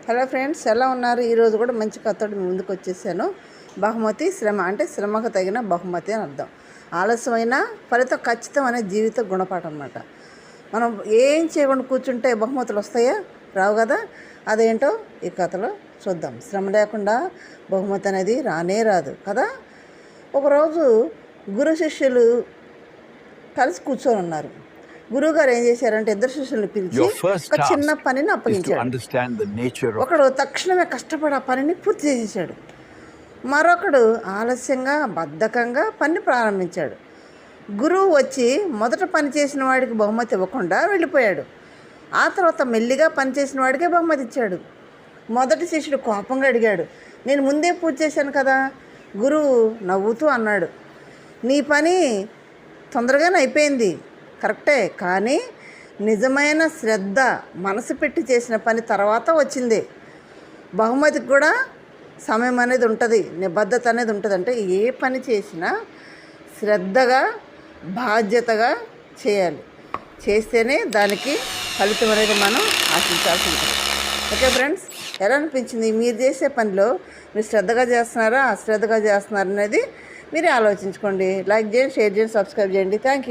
Hello friends, ఎలా ఉన్నారు? ఈరోజు కూడా మంచి కథతో మీ ముందుకు వచ్చేసాను. బహుమతి శ్రమ అంటే శ్రమకు తగిన బహుమతి అని అర్థం. ఆలస్యమైన ఫలితం ఖచ్చితం అనే జీవిత గుణపాఠం అన్నమాట. మనం ఏం చేయకుండా కూర్చుంటే బహుమతులు వస్తాయా? రావు కదా. అదేంటో ఈ కథలో చూద్దాం. శ్రమ లేకుండా బహుమతి అనేది రానే రాదు కదా. ఒకరోజు గురు శిష్యులు కలిసి కూర్చొని ఉన్నారు. గురువుగారు ఏం చేశారంటే ఇద్దరు శిష్యుల్ని పిలిచి ఒక చిన్న పనిని అప్పగించాడు. ఒకడు తక్షణమే కష్టపడి ఆ పనిని పూర్తి చేసేసాడు. మరొకడు ఆలస్యంగా బద్ధకంగా పని ప్రారంభించాడు. గురువు వచ్చి మొదట పని చేసిన వాడికి బహుమతి ఇవ్వకుండా వెళ్ళిపోయాడు. ఆ తర్వాత మెల్లిగా పని చేసిన వాడికే బహుమతి ఇచ్చాడు. మొదటి శిష్యుడు కోపంగా అడిగాడు, నేను ముందే పూజ చేశాను కదా. గురువు నవ్వుతూ అన్నాడు, నీ పని తొందరగానే అయిపోయింది కరెక్టే, కానీ నిజమైన శ్రద్ధ మనసు పెట్టి చేసిన పని తర్వాత వచ్చింది. బహుమతికి కూడా సమయం అనేది ఉంటుంది, నిబద్ధత అనేది ఉంటుంది. అంటే ఏ పని చేసినా శ్రద్ధగా బాధ్యతగా చేయాలి. చేస్తేనే దానికి ఫలితం అనేది మనం ఆశించాల్సి ఉంటుంది. ఓకే ఫ్రెండ్స్, ఎలా అనిపించింది? మీరు చేసే పనిలో మీరు శ్రద్ధగా చేస్తున్నారా అశ్రద్ధగా చేస్తున్నారా అనేది మీరే ఆలోచించుకోండి. లైక్ చేయండి, షేర్ చేయండి, సబ్స్క్రైబ్ చేయండి. Thank you.